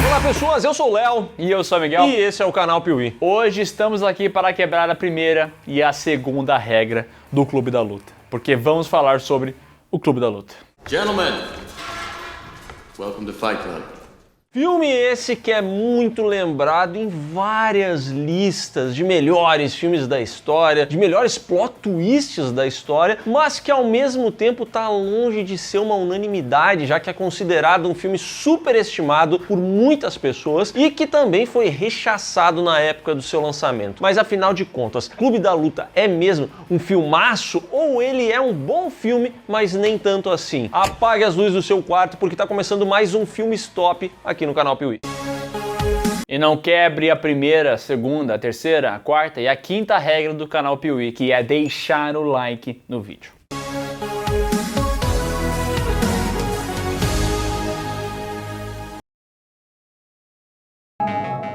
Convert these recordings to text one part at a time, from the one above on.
Olá pessoas, eu sou o Léo. E eu sou o Miguel. E esse é o canal Piuí. Hoje estamos aqui para quebrar a primeira e a segunda regra do Clube da Luta. Porque vamos falar sobre o Clube da Luta. Gentlemen, welcome to Fight Club. Filme esse que é muito lembrado em várias listas de melhores filmes da história, de melhores plot twists da história, mas que ao mesmo tempo está longe de ser uma unanimidade, já que é considerado um filme superestimado por muitas pessoas e que também foi rechaçado na época do seu lançamento. Mas afinal de contas, Clube da Luta é mesmo um filmaço ou ele é um bom filme, mas nem tanto assim? Apague as luzes do seu quarto porque está começando mais um Filme Stop aqui no canal Piuí. E não quebre a primeira, a segunda, a terceira, a quarta e a quinta regra do canal Piuí, que é deixar o like no vídeo.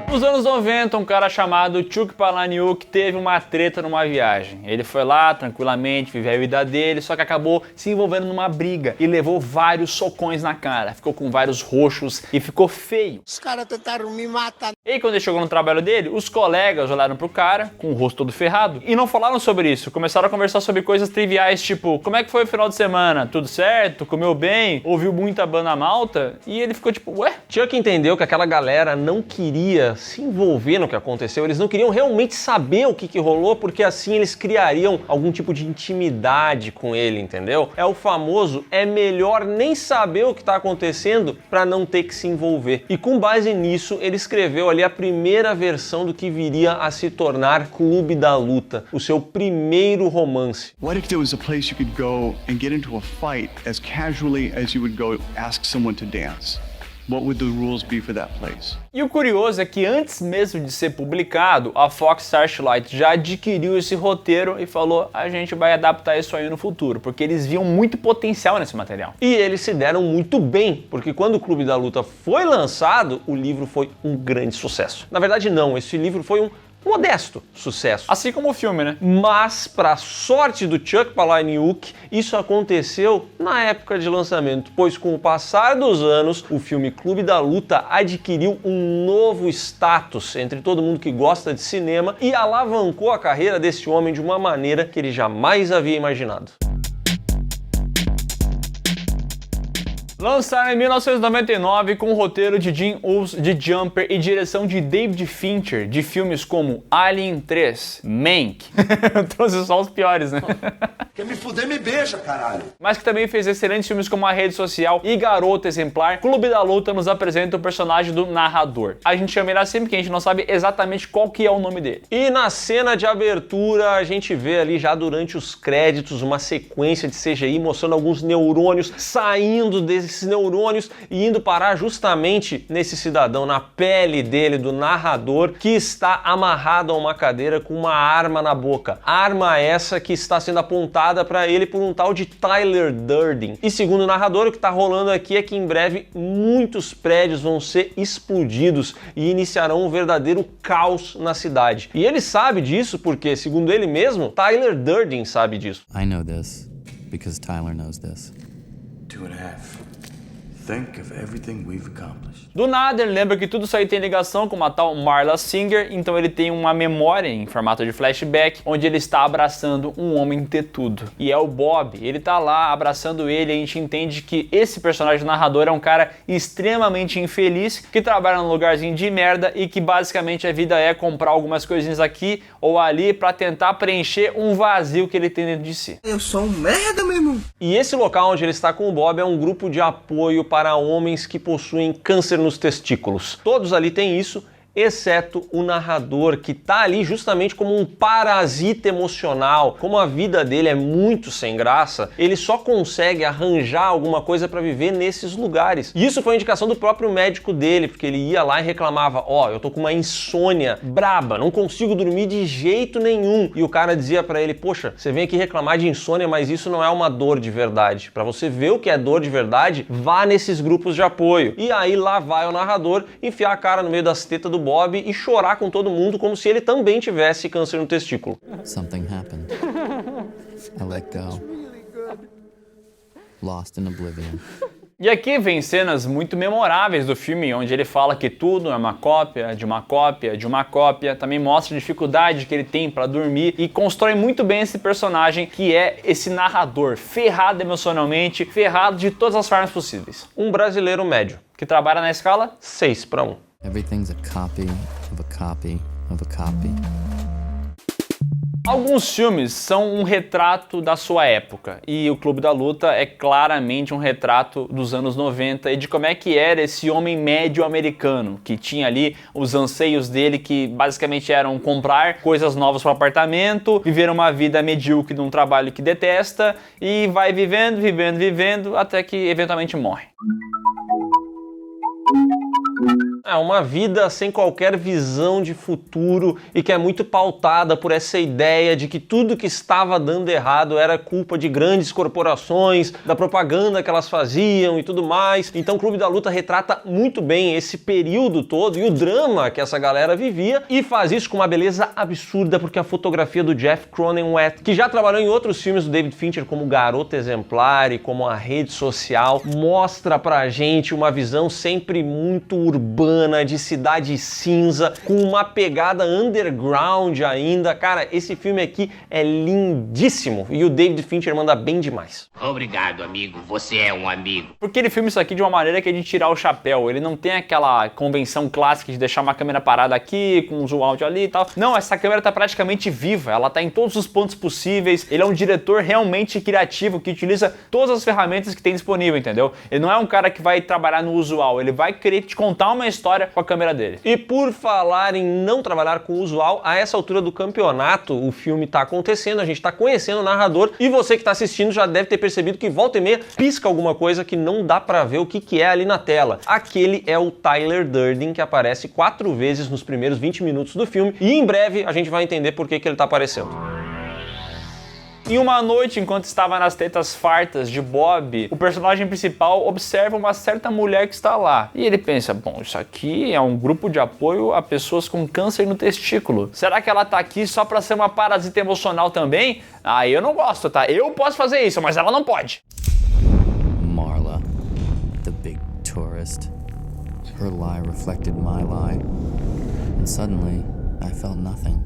Nos anos 90, um cara chamado Chuck Palahniuk teve uma treta numa viagem. Ele foi lá tranquilamente, viveu a vida dele, só que acabou se envolvendo numa briga e levou vários socões na cara. Ficou com vários roxos e ficou feio. Os caras tentaram me matar. E aí, quando ele chegou no trabalho dele, os colegas olharam pro cara, com o rosto todo ferrado, e não falaram sobre isso. Começaram a conversar sobre coisas triviais, tipo, como é que foi o final de semana? Tudo certo? Comeu bem? Ouviu muita banda malta? E ele ficou tipo, ué? Chuck entendeu que aquela galera não queria se envolver no que aconteceu, eles não queriam realmente saber o que rolou, porque assim eles criariam algum tipo de intimidade com ele, entendeu? É o famoso, é melhor nem saber o que está acontecendo para não ter que se envolver. E com base nisso, ele escreveu ali a primeira versão do que viria a se tornar Clube da Luta, o seu primeiro romance. What if there was a place you could go and get into a fight as casually as you would go ask someone to dance? What would the rules be for that place? E o curioso é que antes mesmo de ser publicado, a Fox Searchlight já adquiriu esse roteiro e falou, a gente vai adaptar isso aí no futuro, porque eles viam muito potencial nesse material. E eles se deram muito bem, porque quando o Clube da Luta foi lançado, o livro foi um grande sucesso. Na verdade não, esse livro foi um modesto sucesso. Assim como o filme, né? Mas, para sorte do Chuck Palahniuk, isso aconteceu na época de lançamento, pois com o passar dos anos, o filme Clube da Luta adquiriu um novo status entre todo mundo que gosta de cinema e alavancou a carreira desse homem de uma maneira que ele jamais havia imaginado. Lançado em 1999 com o roteiro de Jim Uls de Jumper e direção de David Fincher, de filmes como Alien 3, Mank, eu trouxe só os piores, né? Quer me fuder, me beija, caralho. Mas que também fez excelentes filmes como A Rede Social e Garota Exemplar, Clube da Luta nos apresenta o personagem do narrador. A gente chama ele assim porque a gente não sabe exatamente qual que é o nome dele. E na cena de abertura a gente vê ali já durante os créditos uma sequência de CGI mostrando alguns neurônios saindo desses neurônios e indo parar justamente nesse cidadão, na pele dele, do narrador, que está amarrado a uma cadeira com uma arma na boca. Arma essa que está sendo apontada para ele por um tal de Tyler Durden. E segundo o narrador, o que está rolando aqui é que em breve muitos prédios vão ser explodidos e iniciarão um verdadeiro caos na cidade. E ele sabe disso porque, segundo ele mesmo, Tyler Durden sabe disso. I know this because Tyler knows this. 2.5. Think of everything we've accomplished. Do nada ele lembra que tudo isso aí tem ligação com uma tal Marla Singer, então ele tem uma memória em formato de flashback, onde ele está abraçando um homem tetudo. E é o Bob, ele tá lá abraçando ele, e a gente entende que esse personagem narrador é um cara extremamente infeliz, que trabalha num lugarzinho de merda e que basicamente a vida é comprar algumas coisinhas aqui ou ali para tentar preencher um vazio que ele tem dentro de si. Eu sou um merda, meu irmão. E esse local onde ele está com o Bob é um grupo de apoio para homens que possuem câncer nos testículos. Todos ali têm isso, exceto o narrador, que tá ali justamente como um parasita emocional. Como a vida dele é muito sem graça, ele só consegue arranjar alguma coisa para viver nesses lugares. E isso foi indicação do próprio médico dele, porque ele ia lá e reclamava, ó, eu tô com uma insônia braba, não consigo dormir de jeito nenhum. E o cara dizia para ele, poxa, você vem aqui reclamar de insônia, mas isso não é uma dor de verdade. Para você ver o que é dor de verdade, vá nesses grupos de apoio. E aí lá vai o narrador enfiar a cara no meio das tetas do Bob e chorar com todo mundo como se ele também tivesse câncer no testículo. Something happened. I let go. Lost in oblivion. E aqui vem cenas muito memoráveis do filme, onde ele fala que tudo é uma cópia de uma cópia de uma cópia. Também mostra a dificuldade que ele tem para dormir e constrói muito bem esse personagem, que é esse narrador ferrado emocionalmente, ferrado de todas as formas possíveis. Um brasileiro médio, Que trabalha na escala 6-1. Everything's a copy of a copy of a copy. Alguns filmes são um retrato da sua época, e o Clube da Luta é claramente um retrato dos anos 90 e de como é que era esse homem médio americano, que tinha ali os anseios dele, que basicamente eram comprar coisas novas para o apartamento, viver uma vida medíocre num trabalho que detesta, e vai vivendo, até que eventualmente morre. É uma vida sem qualquer visão de futuro e que é muito pautada por essa ideia de que tudo que estava dando errado era culpa de grandes corporações, da propaganda que elas faziam e tudo mais. Então o Clube da Luta retrata muito bem esse período todo e o drama que essa galera vivia, e faz isso com uma beleza absurda, porque a fotografia do Jeff Cronenweth, que já trabalhou em outros filmes do David Fincher como Garota Exemplar e como A Rede Social, mostra pra gente uma visão sempre muito urbana, de cidade cinza, com uma pegada underground ainda. Cara, esse filme aqui é lindíssimo e o David Fincher manda bem demais. Obrigado, amigo. Você é um amigo. Porque ele filma isso aqui de uma maneira que é de tirar o chapéu. Ele não tem aquela convenção clássica de deixar uma câmera parada aqui, com um zoom out ali e tal. Não, essa câmera tá praticamente viva, ela tá em todos os pontos possíveis. Ele é um diretor realmente criativo, que utiliza todas as ferramentas que tem disponível, entendeu? Ele não é um cara que vai trabalhar no usual, ele vai querer te contar uma história com a câmera dele. E por falar em não trabalhar com o usual, a essa altura do campeonato, o filme tá acontecendo, a gente tá conhecendo o narrador, e você que tá assistindo já deve ter percebido que volta e meia pisca alguma coisa que não dá pra ver o que é ali na tela. Aquele é o Tyler Durden, que aparece 4 vezes nos primeiros 20 minutos do filme, e em breve a gente vai entender por que ele tá aparecendo. Em uma noite, enquanto estava nas tetas fartas de Bob, o personagem principal observa uma certa mulher que está lá. E ele pensa, bom, isso aqui é um grupo de apoio a pessoas com câncer no testículo. Será que ela tá aqui só pra ser uma parasita emocional também? Ah, eu não gosto, tá? Eu posso fazer isso, mas ela não pode. Marla, the big tourist. Her lie reflected my lie. And suddenly, I felt nothing.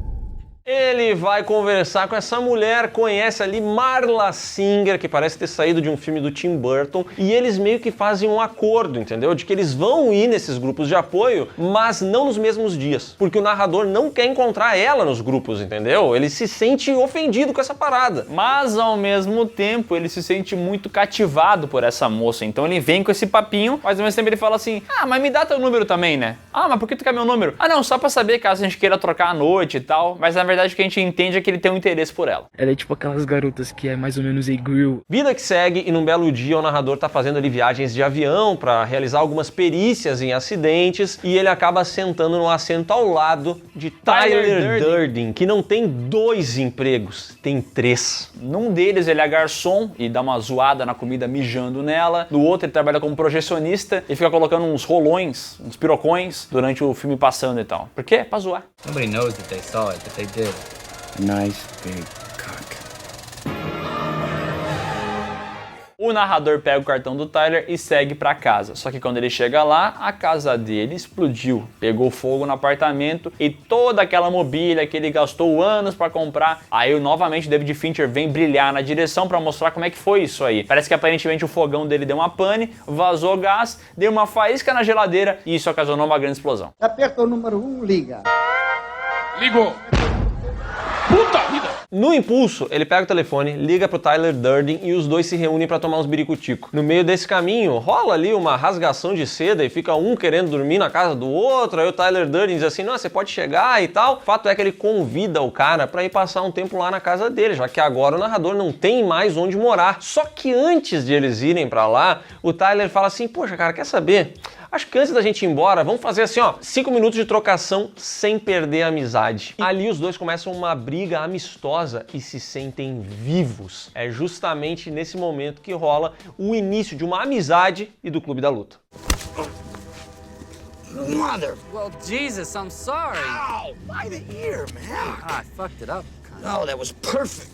Ele vai conversar com essa mulher, conhece ali Marla Singer, que parece ter saído de um filme do Tim Burton, e eles meio que fazem um acordo, entendeu? De que eles vão ir nesses grupos de apoio, mas não nos mesmos dias, porque o narrador não quer encontrar ela nos grupos, entendeu? Ele se sente ofendido com essa parada. Mas ao mesmo tempo ele se sente muito cativado por essa moça, então ele vem com esse papinho, mas ao mesmo tempo ele fala assim, ah, mas me dá teu número também, né? Ah, mas por que tu quer meu número? Ah não, só pra saber caso a gente queira trocar à noite e tal, mas na verdade o que a gente entende é que ele tem um interesse por ela. Ela é tipo aquelas garotas que é mais ou menos a grill. Vida que segue, e num belo dia o narrador tá fazendo ali viagens de avião para realizar algumas perícias em acidentes, e ele acaba sentando no assento ao lado de Tyler Durden, que não tem 2 empregos, tem 3. Num deles ele é garçom e dá uma zoada na comida mijando nela. No outro ele trabalha como projecionista e fica colocando uns rolões, uns pirocões durante o filme passando e tal. Por quê? Pra zoar. Nobody knows that they saw it, but they did. Nice big cock. O narrador pega o cartão do Tyler e segue pra casa. Só que quando ele chega lá, a casa dele explodiu. Pegou fogo no apartamento e toda aquela mobília que ele gastou anos pra comprar. Aí novamente o David Fincher vem brilhar na direção pra mostrar como é que foi isso aí. Parece que aparentemente o fogão dele deu uma pane, vazou gás, deu uma faísca na geladeira e isso ocasionou uma grande explosão. Aperta o número 1, liga. Ligou. Puta vida! No impulso, ele pega o telefone, liga pro Tyler Durden e os dois se reúnem pra tomar uns biricutico. No meio desse caminho, rola ali uma rasgação de seda e fica um querendo dormir na casa do outro, aí o Tyler Durden diz assim, não, você pode chegar e tal. O fato é que ele convida o cara pra ir passar um tempo lá na casa dele, já que agora o narrador não tem mais onde morar. Só que antes de eles irem pra lá, o Tyler fala assim, poxa cara, quer saber? Acho que antes da gente ir embora, vamos fazer assim, ó, 5 minutos de trocação sem perder a amizade. Ali os dois começam uma briga amistosa e se sentem vivos. É justamente nesse momento que rola o início de uma amizade e do Clube da Luta. Mother. Well, Jesus, I'm sorry. Ow! By the ear, man. I fucked it up. No, that was perfect.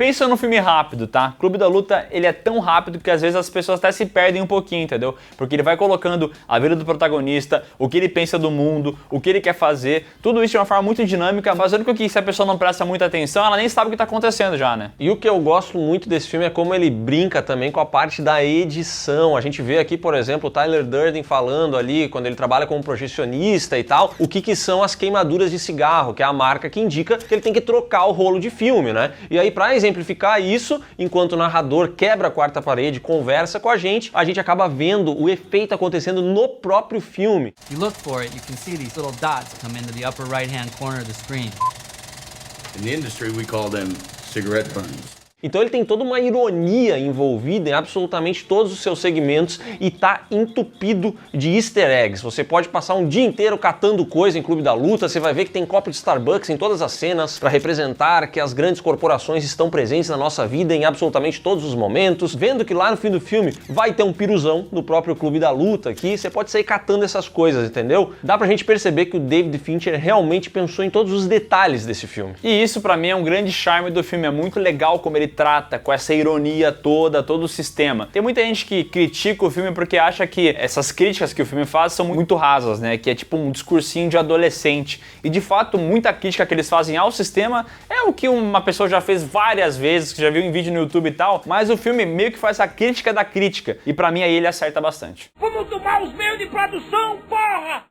Pensa num filme rápido, tá? Clube da Luta, ele é tão rápido que às vezes as pessoas até se perdem um pouquinho, entendeu? Porque ele vai colocando a vida do protagonista, o que ele pensa do mundo, o que ele quer fazer, tudo isso de uma forma muito dinâmica, fazendo com que se a pessoa não presta muita atenção, ela nem sabe o que tá acontecendo já, né? E o que eu gosto muito desse filme é como ele brinca também com a parte da edição. A gente vê aqui, por exemplo, o Tyler Durden falando ali, quando ele trabalha como projecionista e tal, o que são as queimaduras de cigarro, que é a marca que indica que ele tem que trocar o rolo de filme, né? E aí, pra exemplificar isso, enquanto o narrador quebra a quarta parede, conversa com a gente acaba vendo o efeito acontecendo no próprio filme. If you look for it, you can see these little dots come into the upper right-hand corner of the screen. In the industry, we call them cigarette burns. Então ele tem toda uma ironia envolvida em absolutamente todos os seus segmentos e tá entupido de easter eggs. Você pode passar um dia inteiro catando coisa em Clube da Luta, você vai ver que tem copo de Starbucks em todas as cenas para representar que as grandes corporações estão presentes na nossa vida em absolutamente todos os momentos. Vendo que lá no fim do filme vai ter um piruzão no próprio Clube da Luta aqui, você pode sair catando essas coisas, entendeu? Dá pra gente perceber que o David Fincher realmente pensou em todos os detalhes desse filme. E isso pra mim é um grande charme do filme, é muito legal como ele trata com essa ironia toda, todo o sistema. Tem muita gente que critica o filme porque acha que essas críticas que o filme faz são muito rasas, né? Que é tipo um discursinho de adolescente. E de fato, muita crítica que eles fazem ao sistema é o que uma pessoa já fez várias vezes, que já viu em vídeo no YouTube e tal, mas o filme meio que faz a crítica da crítica. E pra mim aí ele acerta bastante. Vamos tomar os meios de produção, porra!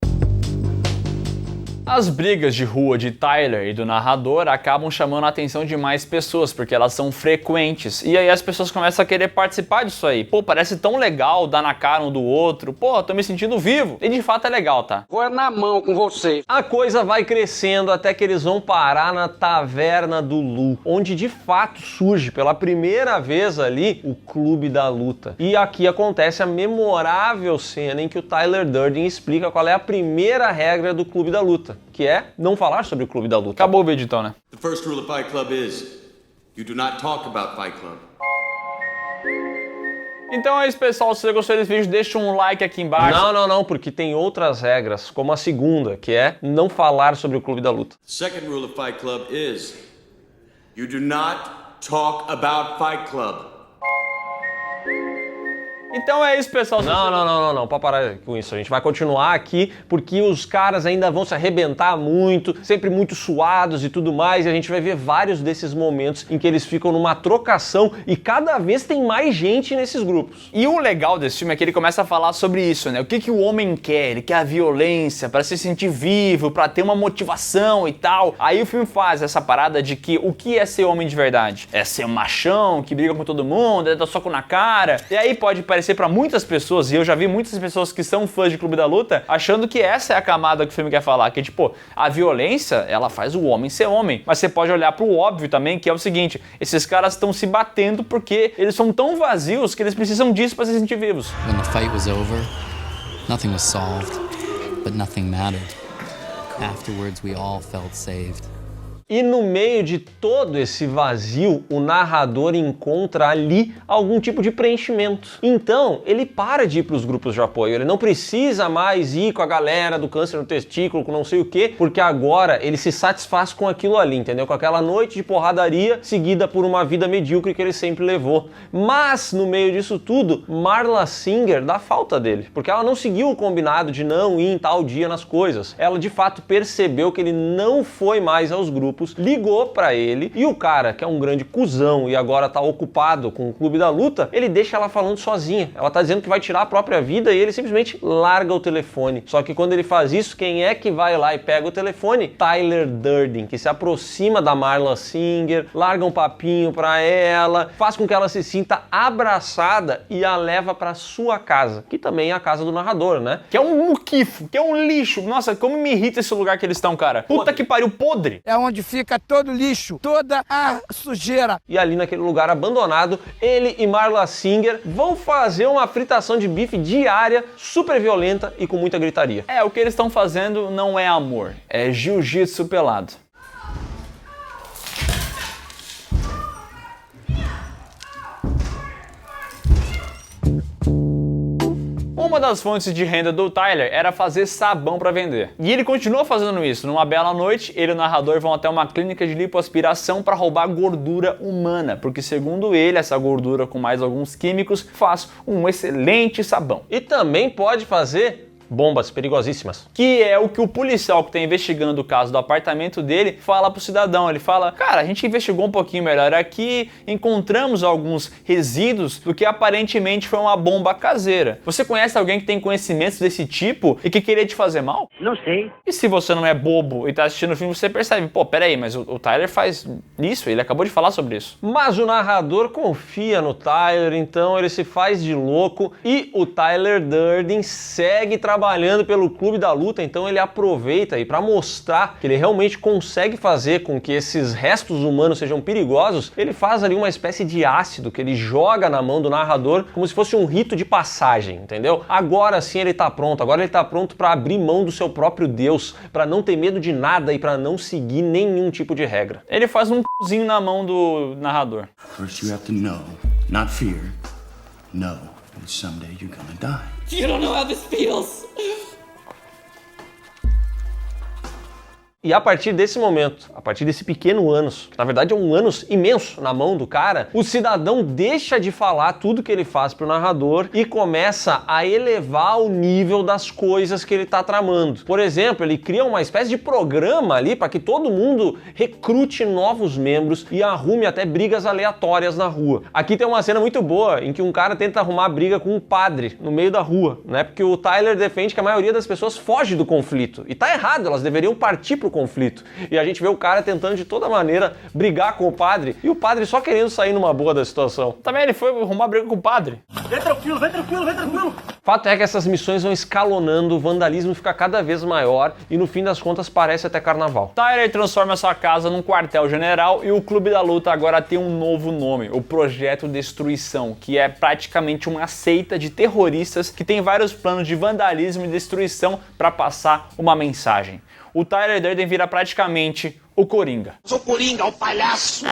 As brigas de rua de Tyler e do narrador acabam chamando a atenção de mais pessoas, porque elas são frequentes. E aí as pessoas começam a querer participar disso aí. Pô, parece tão legal dar na cara um do outro. Pô, tô me sentindo vivo. E de fato é legal, tá? Vou na mão com você. A coisa vai crescendo até que eles vão parar na Taverna do Lu, onde de fato surge pela primeira vez ali o Clube da Luta. E aqui acontece a memorável cena em que o Tyler Durden explica qual é a primeira regra do Clube da Luta, que é não falar sobre o Clube da Luta. Acabou o vídeo então, né? The first rule of Fight Club is you do not talk about Fight Club. Então é isso, pessoal. Se você gostou desse vídeo, deixa um like aqui embaixo. Não, porque tem outras regras, como a segunda, que é não falar sobre o Clube da Luta. The second rule of Fight Club is you do not talk about Fight Club. Então é isso, pessoal. Não, para parar com isso. A gente vai continuar aqui porque os caras ainda vão se arrebentar muito, sempre muito suados e tudo mais, e a gente vai ver vários desses momentos em que eles ficam numa trocação e cada vez tem mais gente nesses grupos. E o legal desse filme é que ele começa a falar sobre isso, né? O que o homem quer? Ele quer a violência para se sentir vivo, para ter uma motivação e tal. Aí o filme faz essa parada de que o que é ser homem de verdade? É ser um machão que briga com todo mundo, é dar soco na cara. E aí pode parecer para muitas pessoas, e eu já vi muitas pessoas que são fãs de Clube da Luta, achando que essa é a camada que o filme quer falar, que tipo, a violência, ela faz o homem ser homem. Mas você pode olhar pro óbvio também, que é o seguinte, esses caras estão se batendo porque eles são tão vazios que eles precisam disso para se sentir vivos. When the fight was over, nothing was solved, but nothing mattered. Afterwards, we all felt saved. E no meio de todo esse vazio, o narrador encontra ali algum tipo de preenchimento. Então, ele para de ir para os grupos de apoio, ele não precisa mais ir com a galera do câncer no testículo, com não sei o quê, porque agora ele se satisfaz com aquilo ali, entendeu? Com aquela noite de porradaria seguida por uma vida medíocre que ele sempre levou. Mas, no meio disso tudo, Marla Singer dá falta dele, porque ela não seguiu o combinado de não ir em tal dia nas coisas. Ela, de fato, percebeu que ele não foi mais aos grupos, ligou pra ele e o cara, que é um grande cuzão e agora tá ocupado com o Clube da Luta, ele deixa ela falando sozinha. Ela tá dizendo que vai tirar a própria vida e ele simplesmente larga o telefone. Só que quando ele faz isso, quem é que vai lá e pega o telefone? Tyler Durden, que se aproxima da Marla Singer, larga um papinho pra ela, faz com que ela se sinta abraçada e a leva pra sua casa, que também é a casa do narrador, né? Que é um muquifo, que é um lixo. Nossa, como me irrita esse lugar que eles estão, cara. Puta que pariu, podre. É onde fica todo o lixo, toda a sujeira. E ali naquele lugar abandonado, ele e Marla Singer vão fazer uma fritação de bife diária, super violenta e com muita gritaria. É, o que eles estão fazendo não é amor, é jiu-jitsu pelado. Uma das fontes de renda do Tyler era fazer sabão para vender. E ele continua fazendo isso. Numa bela noite, ele e o narrador vão até uma clínica de lipoaspiração para roubar gordura humana, porque segundo ele, essa gordura com mais alguns químicos faz um excelente sabão. E também pode fazer bombas perigosíssimas. Que é o que o policial que está investigando o caso do apartamento dele fala pro cidadão. Ele fala, cara, a gente investigou um pouquinho melhor aqui, encontramos alguns resíduos do que aparentemente foi uma bomba caseira. Você conhece alguém que tem conhecimentos desse tipo e que queria te fazer mal? Não sei. E se você não é bobo e tá assistindo o filme, você percebe, pô, peraí, mas o Tyler faz isso, ele acabou de falar sobre isso. Mas o narrador confia no Tyler, então ele se faz de louco e o Tyler Durden segue trabalhando pelo Clube da Luta, então ele aproveita aí para mostrar que ele realmente consegue fazer com que esses restos humanos sejam perigosos. Ele faz ali uma espécie de ácido que ele joga na mão do narrador como se fosse um rito de passagem, entendeu? Agora sim ele tá pronto, agora ele tá pronto para abrir mão do seu próprio Deus, para não ter medo de nada e para não seguir nenhum tipo de regra. Ele faz um c***zinho na mão do narrador. First you have to know, not fear. Know that someday you're gonna die. You don't know how this feels. E a partir desse momento, a partir desse pequeno ânus, que na verdade é um ânus imenso na mão do cara, o cidadão deixa de falar tudo que ele faz pro narrador e começa a elevar o nível das coisas que ele tá tramando. Por exemplo, ele cria uma espécie de programa ali para que todo mundo recrute novos membros e arrume até brigas aleatórias na rua. Aqui tem uma cena muito boa em que um cara tenta arrumar briga com um padre no meio da rua, né? Porque o Tyler defende que a maioria das pessoas foge do conflito. E tá errado, elas deveriam partir pro conflito. E a gente vê o cara tentando de toda maneira brigar com o padre e o padre só querendo sair numa boa da situação. Também ele foi arrumar briga com o padre. Vem tranquilo, vem tranquilo, vem tranquilo. Fato é que essas missões vão escalonando, o vandalismo fica cada vez maior e no fim das contas parece até carnaval. Tyler transforma sua casa num quartel-general e o Clube da Luta agora tem um novo nome, o Projeto Destruição, que é praticamente uma seita de terroristas que tem vários planos de vandalismo e destruição para passar uma mensagem. O Tyler Durden vira praticamente o Coringa. Sou Coringa, o palhaço.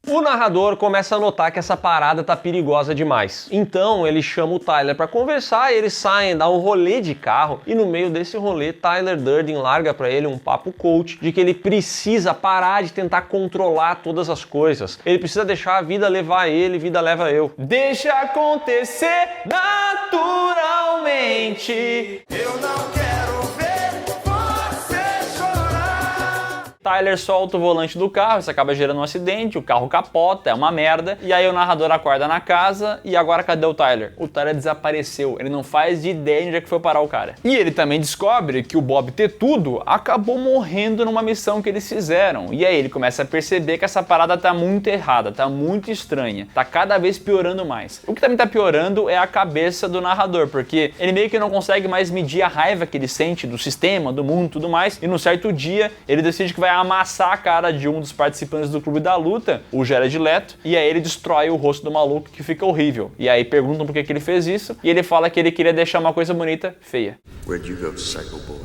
O narrador começa a notar que essa parada tá perigosa demais. Então ele chama o Tyler para conversar e eles saem, dá um rolê de carro e no meio desse rolê Tyler Durden larga para ele um papo coach de que ele precisa parar de tentar controlar todas as coisas. Ele precisa deixar a vida levar ele, vida leva eu. Deixa acontecer naturalmente. Eu não quero ver você chorar. Tyler solta o volante do carro, isso acaba gerando um acidente, o carro capota, é uma merda. E aí o narrador acorda na casa e agora cadê o Tyler? O Tyler desapareceu, ele não faz de ideia de onde é que foi parar o cara. E ele também descobre que o Bob Tetudo acabou morrendo numa missão que eles fizeram. E aí ele começa a perceber que essa parada tá muito errada, tá muito estranha, tá cada vez piorando mais. O que também tá piorando é a cabeça do narrador, porque ele meio que não consegue mais medir a raiva que ele sente do sistema, do mundo e tudo mais. E num certo dia ele decide que vai amassar a cara de um dos participantes do Clube da Luta, o Jared Leto, e aí ele destrói o rosto do maluco, que fica horrível. E aí perguntam por que ele fez isso, e ele fala que ele queria deixar uma coisa bonita feia. Where'd you go, Psycho Boy?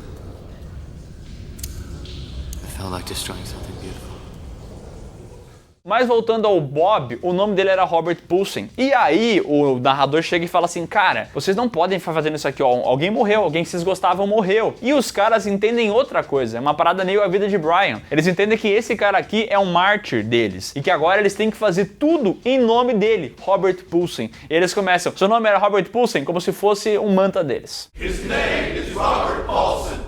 I felt like destroying something beautiful. Mas voltando ao Bob, o nome dele era Robert Poulsen. E aí o narrador chega e fala assim, cara, vocês não podem ficar fazendo isso aqui, ó. Alguém morreu, alguém que vocês gostavam morreu. E os caras entendem outra coisa, é uma parada meio a vida de Brian. Eles entendem que esse cara aqui é um mártir deles. E que agora eles têm que fazer tudo em nome dele, Robert Poulsen. E eles começam, seu nome era Robert Poulsen, como se fosse um manta deles. His name is Robert Paulson.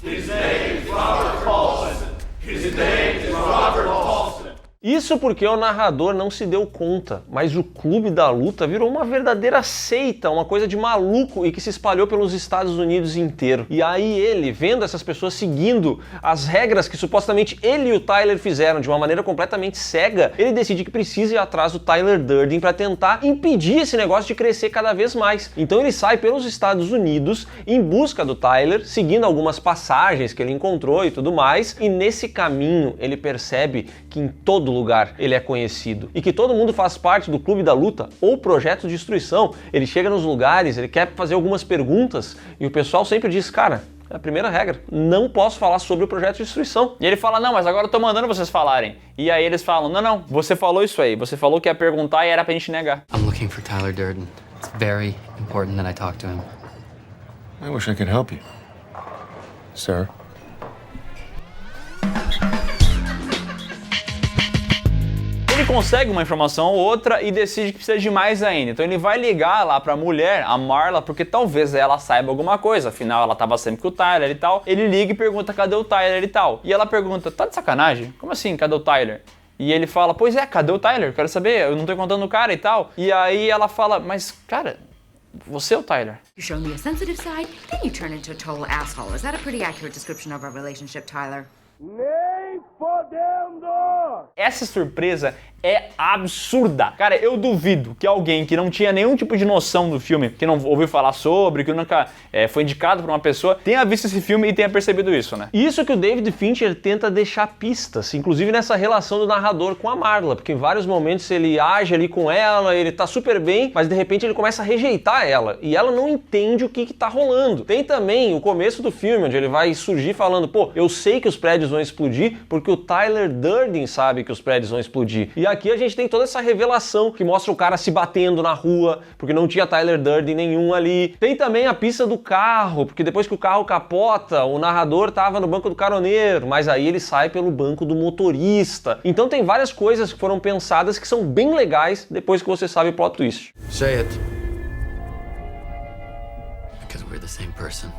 His name is Robert Paulson. His name is Robert Paulson. Isso porque o narrador não se deu conta, mas o Clube da Luta virou uma verdadeira seita, uma coisa de maluco e que se espalhou pelos Estados Unidos inteiro. E aí ele, vendo essas pessoas seguindo as regras que supostamente ele e o Tyler fizeram de uma maneira completamente cega, ele decide que precisa ir atrás do Tyler Durden para tentar impedir esse negócio de crescer cada vez mais. Então ele sai pelos Estados Unidos em busca do Tyler, seguindo algumas passagens que ele encontrou e tudo mais, e nesse caminho ele percebe que em todo lugar ele é conhecido e que todo mundo faz parte do Clube da Luta ou Projeto de Destruição. Ele chega nos lugares, ele quer fazer algumas perguntas e o pessoal sempre diz, cara, é a primeira regra, não posso falar sobre o Projeto de Destruição. E ele fala, não, mas agora eu tô mandando vocês falarem. E aí eles falam, não, você falou isso aí, você falou que ia perguntar e era pra gente negar. I'm looking for Tyler Durden. It's very important that I talk to him. I wish I could help you, sir. Ele consegue uma informação ou outra e decide que precisa de mais ainda. Então ele vai ligar lá pra mulher, a Marla, porque talvez ela saiba alguma coisa. Afinal, ela tava sempre com o Tyler e tal. Ele liga e pergunta cadê o Tyler e tal. E ela pergunta, tá de sacanagem? Como assim, cadê o Tyler? E ele fala, pois é, cadê o Tyler? Quero saber, eu não tô encontrando o cara e tal. E aí ela fala, mas cara, você é o Tyler. You show me a sensitive side, then you turn into a total asshole. Is that a pretty accurate description of our relationship, Tyler? Nem fodendo! Essa surpresa é absurda. Cara, eu duvido que alguém que não tinha nenhum tipo de noção do filme, que não ouviu falar sobre, que nunca foi indicado por uma pessoa, tenha visto esse filme e tenha percebido isso, né? Isso que o David Fincher tenta deixar pistas, inclusive nessa relação do narrador com a Marla, porque em vários momentos ele age ali com ela, ele tá super bem, mas de repente ele começa a rejeitar ela, e ela não entende o que tá rolando. Tem também o começo do filme, onde ele vai surgir falando, pô, eu sei que os prédios vão explodir, porque o Tyler Durden sabe que os prédios vão explodir. E aqui a gente tem toda essa revelação que mostra o cara se batendo na rua, porque não tinha Tyler Durden nenhum ali. Tem também a pista do carro, porque depois que o carro capota, o narrador tava no banco do caroneiro, mas aí ele sai pelo banco do motorista. Então tem várias coisas que foram pensadas que são bem legais depois que você sabe o plot twist. Say it. Because we're the same person.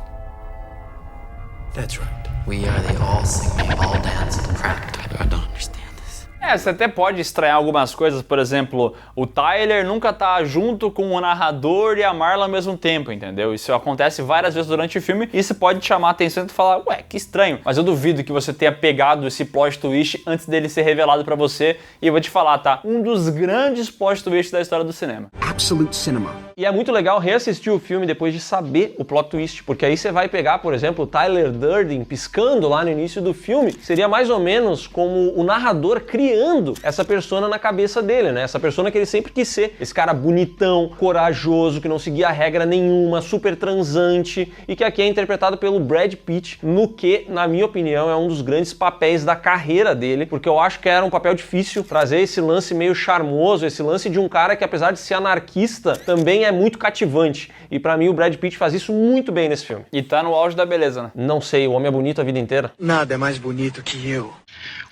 That's right. We are the all singing, all dancing crap. I don't understand this. Você até pode estranhar algumas coisas, por exemplo, o Tyler nunca tá junto com o narrador e a Marla ao mesmo tempo, entendeu? Isso acontece várias vezes durante o filme e isso pode chamar a atenção e tu falar, ué, que estranho. Mas eu duvido que você tenha pegado esse plot twist antes dele ser revelado pra você. E eu vou te falar, tá? Um dos grandes plot twists da história do cinema. Absolute cinema. E é muito legal reassistir o filme depois de saber o plot twist, porque aí você vai pegar, por exemplo, o Tyler Durden piscando lá no início do filme, seria mais ou menos como o narrador criando essa persona na cabeça dele, né? Essa persona que ele sempre quis ser, esse cara bonitão, corajoso, que não seguia regra nenhuma, super transante, e que aqui é interpretado pelo Brad Pitt, no que, na minha opinião, é um dos grandes papéis da carreira dele, porque eu acho que era um papel difícil trazer esse lance meio charmoso, esse lance de um cara que, apesar de ser anarquista, também é muito cativante. E pra mim o Brad Pitt faz isso muito bem nesse filme. E tá no auge da beleza, né? Não sei, o homem é bonito a vida inteira. Nada é mais bonito que eu.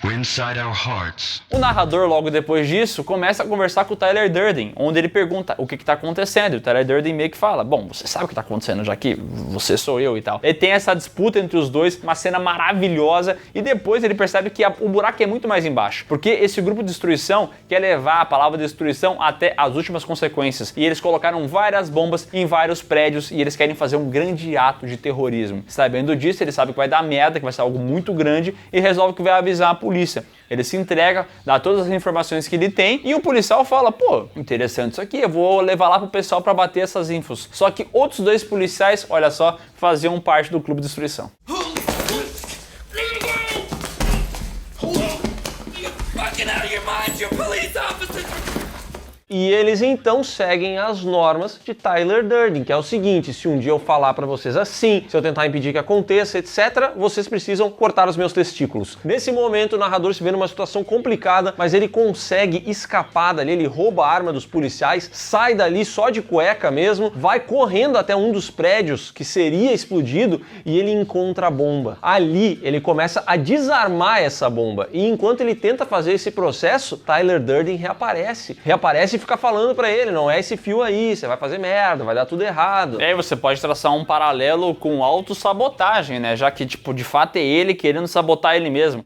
We're inside our hearts. O narrador, logo depois disso, começa a conversar com o Tyler Durden, onde ele pergunta o que tá acontecendo. E o Tyler Durden meio que fala, bom, você sabe o que tá acontecendo, já que você sou eu e tal. Ele tem essa disputa entre os dois, uma cena maravilhosa, e depois ele percebe que o buraco é muito mais embaixo. Porque esse grupo de destruição quer levar a palavra destruição até as últimas consequências. E eles colocaram várias bombas em vários prédios e eles querem fazer um grande ato de terrorismo. Sabendo disso, ele sabe que vai dar merda, que vai ser algo muito grande, e resolve que vai avisar a polícia. Ele se entrega, dá todas as informações que ele tem e o policial fala, pô, interessante isso aqui, eu vou levar lá pro pessoal pra bater essas infos. Só que outros dois policiais, olha só, faziam parte do clube de destruição. E eles então seguem as normas de Tyler Durden, que é o seguinte, se um dia eu falar pra vocês assim, se eu tentar impedir que aconteça, etc., vocês precisam cortar os meus testículos. Nesse momento o narrador se vê numa situação complicada, mas ele consegue escapar dali, ele rouba a arma dos policiais, sai dali só de cueca mesmo, vai correndo até um dos prédios que seria explodido e ele encontra a bomba. Ali ele começa a desarmar essa bomba e enquanto ele tenta fazer esse processo, Tyler Durden reaparece e fica falando pra ele, não é esse fio aí, você vai fazer merda, vai dar tudo errado. E aí você pode traçar um paralelo com autossabotagem, né? Já que, tipo, de fato é ele querendo sabotar ele mesmo.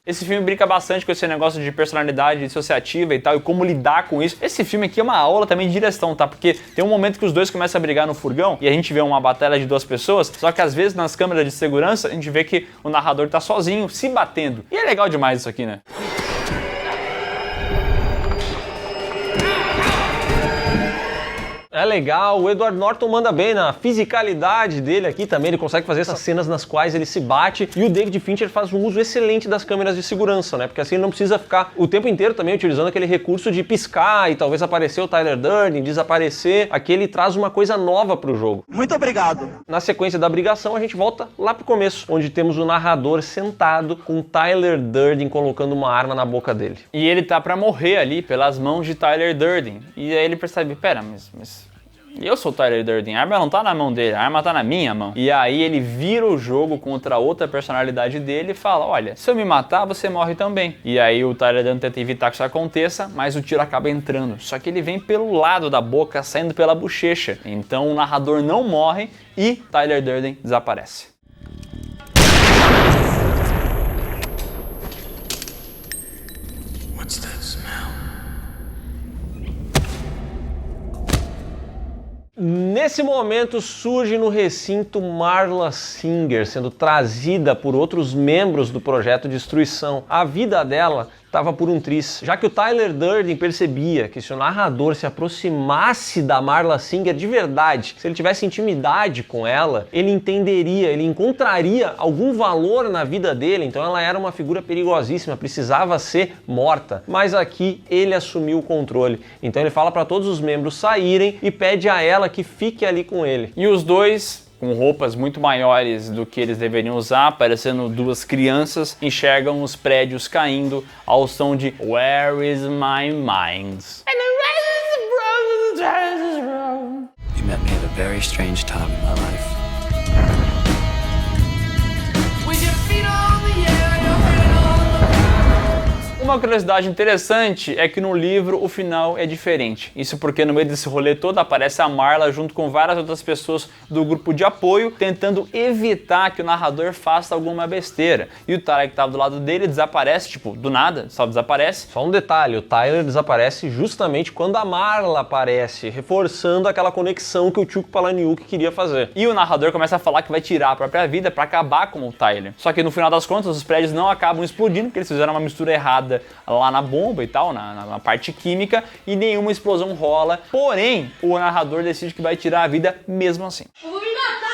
Esse filme brinca bastante com esse negócio de personalidade dissociativa e tal, e como lidar com isso. Esse filme aqui é uma aula também de direção, tá? Porque tem um momento que os dois começam a brigar no furgão e a gente vê uma batalha de duas pessoas, só que às vezes nas câmeras de segurança a gente vê que o narrador tá sozinho, se batendo. E é legal demais isso aqui, né? É legal, o Edward Norton manda bem na fisicalidade dele aqui também, ele consegue fazer essas cenas nas quais ele se bate, e o David Fincher faz um uso excelente das câmeras de segurança, né? Porque assim ele não precisa ficar o tempo inteiro também utilizando aquele recurso de piscar e talvez aparecer o Tyler Durden, desaparecer. Aqui ele traz uma coisa nova pro jogo. Muito obrigado. Na sequência da brigação, a gente volta lá pro começo, onde temos o narrador sentado com Tyler Durden colocando uma arma na boca dele. E ele tá pra morrer ali pelas mãos de Tyler Durden. E aí ele percebe, pera, mas eu sou o Tyler Durden, a arma não tá na mão dele, a arma tá na minha mão. E aí ele vira o jogo contra outra personalidade dele e fala, olha, se eu me matar, você morre também. E aí o Tyler Durden tenta evitar que isso aconteça, mas o tiro acaba entrando. Só que ele vem pelo lado da boca, saindo pela bochecha. Então o narrador não morre e Tyler Durden desaparece. What's that smell? Nesse momento surge no recinto Marla Singer, sendo trazida por outros membros do projeto Destruição. A vida dela estava por um triz, já que o Tyler Durden percebia que se o narrador se aproximasse da Marla Singer de verdade, se ele tivesse intimidade com ela, ele entenderia, ele encontraria algum valor na vida dele, então ela era uma figura perigosíssima, precisava ser morta. Mas aqui ele assumiu o controle, então ele fala para todos os membros saírem e pede a ela que fique ali com ele. E os dois, com roupas muito maiores do que eles deveriam usar, parecendo duas crianças, enxergam os prédios caindo ao som de Where is my mind? You met me at a very strange time in my life. Uma curiosidade interessante é que no livro o final é diferente. Isso porque no meio desse rolê todo aparece a Marla junto com várias outras pessoas do grupo de apoio, tentando evitar que o narrador faça alguma besteira. E o Tyler que estava do lado dele desaparece, tipo, do nada, só desaparece. Só um detalhe, o Tyler desaparece justamente quando a Marla aparece, reforçando aquela conexão que o Chuck Palahniuk queria fazer. E o narrador começa a falar que vai tirar a própria vida para acabar com o Tyler. Só que no final das contas os prédios não acabam explodindo porque eles fizeram uma mistura errada lá na bomba e tal, na parte química, e nenhuma explosão rola. Porém, o narrador decide que vai tirar a vida mesmo assim. Eu vou me matar!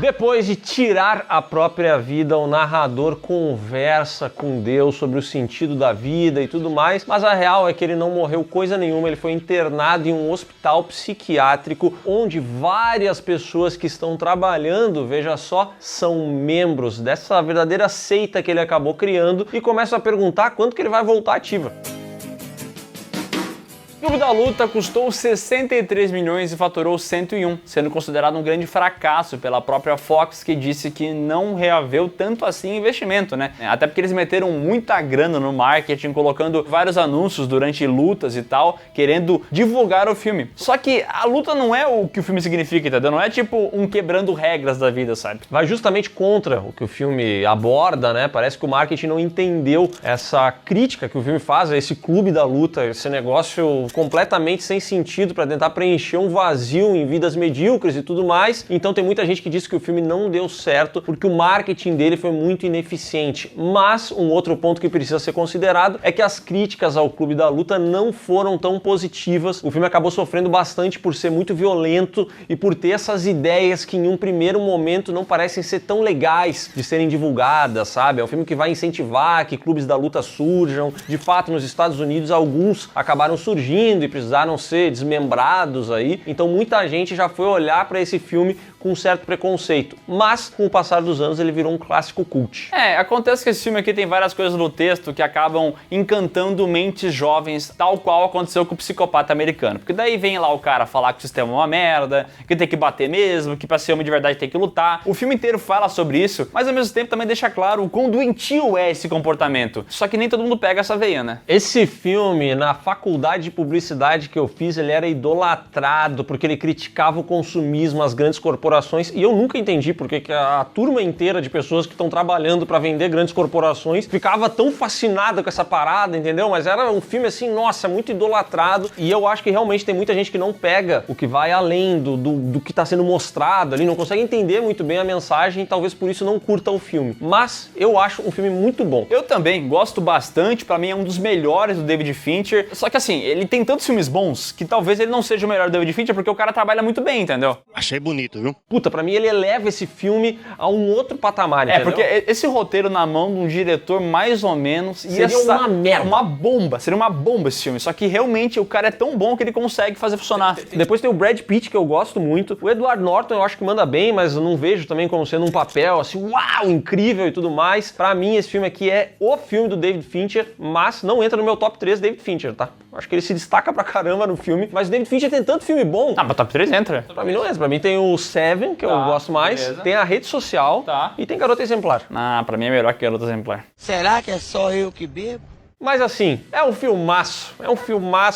Depois de tirar a própria vida, o narrador conversa com Deus sobre o sentido da vida e tudo mais, mas a real é que ele não morreu coisa nenhuma, ele foi internado em um hospital psiquiátrico onde várias pessoas que estão trabalhando, veja só, são membros dessa verdadeira seita que ele acabou criando e começam a perguntar quando que ele vai voltar ativa. O Clube da Luta custou 63 milhões e faturou 101, sendo considerado um grande fracasso pela própria Fox, que disse que não reaveu tanto assim investimento, né? Até porque eles meteram muita grana no marketing, colocando vários anúncios durante lutas e tal, querendo divulgar o filme. Só que a luta não é o que o filme significa, entendeu? Não é tipo um quebrando regras da vida, sabe? Vai justamente contra o que o filme aborda, né? Parece que o marketing não entendeu essa crítica que o filme faz a esse Clube da Luta, esse negócio completamente sem sentido para tentar preencher um vazio em vidas medíocres e tudo mais. Então tem muita gente que diz que o filme não deu certo porque o marketing dele foi muito ineficiente. Mas um outro ponto que precisa ser considerado é que as críticas ao Clube da Luta não foram tão positivas. O filme acabou sofrendo bastante por ser muito violento e por ter essas ideias que em um primeiro momento não parecem ser tão legais de serem divulgadas, sabe? É um filme que vai incentivar que clubes da luta surjam. De fato, nos Estados Unidos, alguns acabaram surgindo e precisaram ser desmembrados aí, então muita gente já foi olhar para esse filme com um certo preconceito, mas com o passar dos anos ele virou um clássico cult. Acontece que esse filme aqui tem várias coisas no texto que acabam encantando mentes jovens, tal qual aconteceu com o Psicopata Americano, porque daí vem lá o cara falar que o sistema é uma merda, que tem que bater mesmo, que pra ser homem de verdade tem que lutar. O filme inteiro fala sobre isso, mas ao mesmo tempo também deixa claro o quão doentio é esse comportamento, só que nem todo mundo pega essa veia, né? Esse filme, na faculdade de publicidade que eu fiz, ele era idolatrado porque ele criticava o consumismo, as grandes corporações corporações, e eu nunca entendi porque que a turma inteira de pessoas que estão trabalhando para vender grandes corporações ficava tão fascinada com essa parada, entendeu? Mas era um filme assim, nossa, muito idolatrado, e eu acho que realmente tem muita gente que não pega o que vai além do que está sendo mostrado ali, não consegue entender muito bem a mensagem e talvez por isso não curta o filme. Mas eu acho um filme muito bom. Eu também gosto bastante, pra mim é um dos melhores do David Fincher, só que assim, ele tem tantos filmes bons que talvez ele não seja o melhor do David Fincher porque o cara trabalha muito bem, entendeu? Achei bonito, viu? Puta, pra mim ele eleva esse filme a um outro patamar, entendeu? Porque esse roteiro na mão de um diretor mais ou menos seria uma merda. Uma bomba, seria uma bomba esse filme, só que realmente o cara é tão bom que ele consegue fazer funcionar. Depois tem o Brad Pitt, que eu gosto muito. O Edward Norton eu acho que manda bem, mas eu não vejo também como sendo um papel assim, uau, incrível e tudo mais. Pra mim esse filme aqui é o filme do David Fincher, mas não entra no meu top 3 David Fincher, tá? Acho que ele se destaca pra caramba no filme, mas o David Fincher tem tanto filme bom. Ah, mas top 3 entra. Pra mim não entra. Pra mim tem o Seven, que eu gosto mais, beleza. Tem a Rede Social e tem Garota Exemplar. Ah, pra mim é melhor que Garota Exemplar. Será que é só eu que bebo? Mas assim, é um filmaço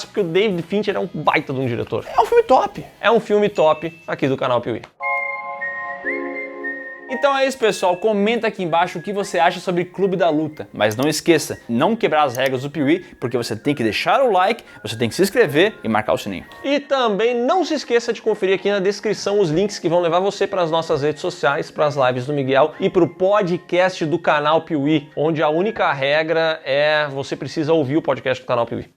porque o David Fincher é um baita de um diretor. É um filme top. É um filme top aqui do canal Piuí. Então é isso, pessoal. Comenta aqui embaixo o que você acha sobre Clube da Luta. Mas não esqueça, não quebrar as regras do Piuí, porque você tem que deixar o like, você tem que se inscrever e marcar o sininho. E também não se esqueça de conferir aqui na descrição os links que vão levar você para as nossas redes sociais, para as lives do Miguel e para o podcast do canal Piuí, onde a única regra é você precisa ouvir o podcast do canal Piuí.